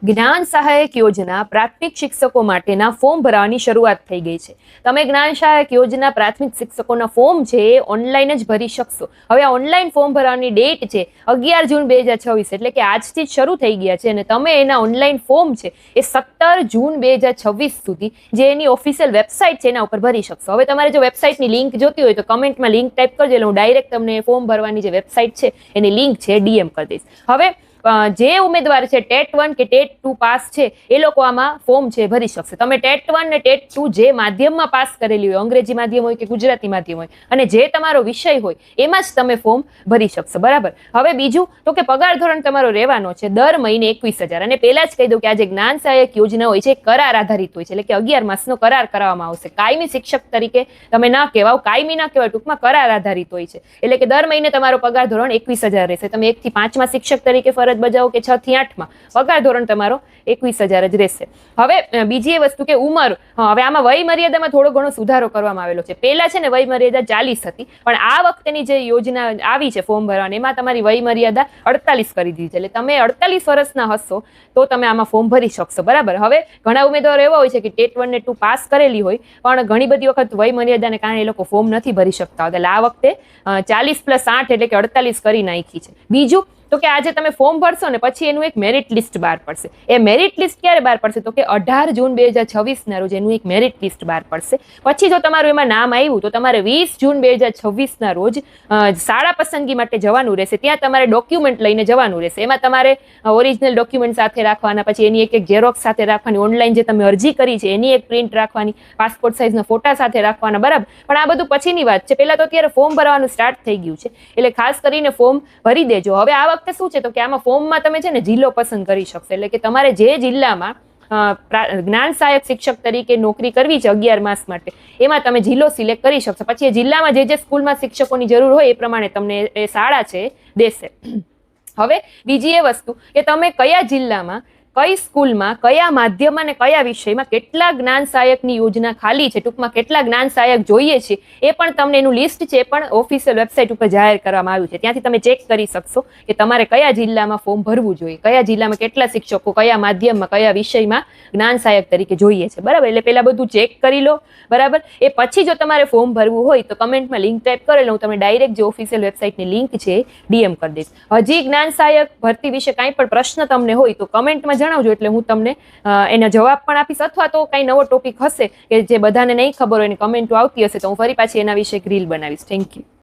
જ્ઞાન સહાયક યોજના પ્રાથમિક શિક્ષકો માટેના ફોર્મ ભરવાની શરૂઆત થઈ ગઈ છે. તમે જ્ઞાન સહાયક યોજના પ્રાથમિક શિક્ષકોના ફોર્મ છે એ ઓનલાઈન જ ભરી શકશો. હવે આ ઓનલાઈન ફોર્મ ભરવાની ડેટ છે 11 જૂન 2026, એટલે કે આજથી જ શરૂ થઈ ગયા છે અને તમે એના ઓનલાઈન ફોર્મ છે એ 17 જૂન 2026 સુધી જે એની ઓફિશિયલ વેબસાઇટ છે એના ઉપર ભરી શકશો. હવે તમારે જો વેબસાઇટની લિંક જોતી હોય તો કમેન્ટમાં લિંક ટાઈપ કરજો, એટલે હું ડાયરેક્ટ તમને ફોર્મ ભરવાની જે વેબસાઇટ છે એની લિંક છે ડીએમ કરી દઈશ. હવે જે ઉમેદવાર છે ટેટ 1 કે ટેટ 2 પાસ છે એ લોકો આમાં ફોર્મ છે ભરી શકશે. તમે ટેટ 1 ને ટેટ 2 જે માધ્યમમાં પાસ કરેલી હોય, અંગ્રેજી માધ્યમ હોય કે ગુજરાતી માધ્યમ હોય, અને જે તમારો વિષય હોય એમાં જ તમે ફોર્મ ભરી શકશો. બરાબર. હવે બીજું તો કે પગાર ધોરણ તમારો રહેવાનો છે દર મહિને 21,000. અને પહેલા જ કહી દઉં કે આ જે જ્ઞાન સહાયક યોજના હોય છે કરાર આધારિત હોય છે, એટલે કે 11 માસનો કરાર કરવામાં આવશે. કાયમી શિક્ષક તરીકે તમે ના કહેવાઓ, કાયમી ના કહેવાય, ટૂંકમાં કરાર આધારિત હોય છે. એટલે કે દર મહિને તમારો પગાર ધોરણ 21,000 રહેશે. તમે 1 થી 5 માં શિક્ષક તરીકે ફરજ બજાવો કે 6 થી 8 માં, પગાર ધોરણ તમારો 21,000 જ રહેશે. હવે બીજી એ વસ્તુ કે ઉંમર, હવે આમાં વય મર્યાદામાં થોડો ઘણો સુધારો કરવામાં આવેલો છે. પહેલા છે ને વય મર્યાદા 40 હતી, પણ આ વખતેની જે યોજના આવી છે ફોર્મ ભરવાની એમાં તમારી વય મર્યાદા 48 કરી દીધી છે. એટલે તમે 48 વર્ષના હશો તો તમે આમાં ફોર્મ ભરી શકશો. બરાબર. હવે ઘણા ઉમેદવારો એવા હોય છે કે ટેટ 1 ને 2 પાસ કરેલી હોય, પણ ઘણી બધી વખત વય મર્યાદાને કારણે એ લોકો ફોર્મ નથી ભરી શકતા. એટલે આ વખતે 40 + 8 એટલે કે 48 કરી નાખી છે. બીજું તો કે આજે તમે ફોર્મ ભરશો ને પછી એનું એક મેરિટ લિસ્ટ બહાર પડશે. એ મેરિટ લિસ્ટ ક્યારે બહાર પડશે તો કે 18 જૂન 2026 ના રોજ એનું એક મેરિટ લિસ્ટ બહાર પડશે. પછી જો તમારું એમાં નામ આવ્યું તો તમારે 20 જૂન 2026 ના રોજ શાળા પસંદગી માટે જવાનું રહેશે. ત્યાં તમારે ડોક્યુમેન્ટ લઈને જવાનું રહેશે. એમાં તમારે ઓરિજિનલ ડોક્યુમેન્ટ સાથે રાખવાના, પછી એની એક ઝેરોક્સ સાથે રાખવાની, ઓનલાઈન જે તમે અરજી કરી છે એની એક પ્રિન્ટ રાખવાની, પાસપોર્ટ સાઇઝના ફોટા સાથે રાખવાના. બરાબર. પણ આ બધું પછીની વાત છે. પહેલા તો અત્યારે ફોર્મ ભરવાનું સ્ટાર્ટ થઈ ગયું છે, એટલે ખાસ કરીને ફોર્મ ભરી દેજો. હવે આ વખતે શું છે તો કે આમાં ફોર્મમાં તમે છે ને જિલ્લો પસંદ કરી શકશો. એટલે કે તમારે જે જિલ્લામાં જ્ઞાન સહાયક શિક્ષક તરીકે નોકરી કરવી છે 11 માસ માટે, એમાં તમે જિલ્લો સિલેક્ટ કરી શકશો. પછી એ જિલ્લામાં જે સ્કૂલમાં શિક્ષકોની જરૂર હોય એ પ્રમાણે તમને એ શાળા છે દેશે. હવે બીજી એ વસ્તુ કે તમે કયા જિલ્લામાં, કઈ સ્કૂલમાં, કયા માધ્યમ અને કયા વિષયમાં કેટલા જ્ઞાન સહાયકની યોજના ખાલી છે, ટૂંકમાં કેટલા જ્ઞાન સહાયક જોઈએ છે, એ પણ તમને એનું લિસ્ટ છે એ પણ ઓફિશિયલ વેબસાઇટ ઉપર જાહેર કરવામાં આવ્યું છે. ત્યાંથી તમે ચેક કરી શકશો કે તમારે કયા જિલ્લામાં ફોર્મ ભરવું જોઈએ, કયા જિલ્લામાં કેટલા શિક્ષકો, કયા માધ્યમમાં, કયા વિષયમાં જ્ઞાન સહાયક તરીકે જોઈએ છે. બરાબર. એટલે પહેલા બધું ચેક કરી લો. બરાબર. એ પછી જો તમારે ફોર્મ ભરવું હોય તો કમેન્ટમાં લિંક ટાઈપ કરેલો, હું તમે ડાયરેક્ટ જે ઓફિશિયલ વેબસાઇટની લિંક છે ડીએમ કરી દઈશ. હજી જ્ઞાન સહાયક ભરતી વિશે કાંઈ પણ પ્રશ્ન તમને હોય તો કમેન્ટમાં જણાવજો, એટલે હું તમને એના જવાબ પણ આપીશ. અથવા તો કઈ નવો ટોપિક હશે કે જે બધાને નહીં ખબર હોય અને કમેન્ટો આવતી હશે તો હું ફરી પાછી એના વિશે એક રીલ બનાવીશ. Thank you.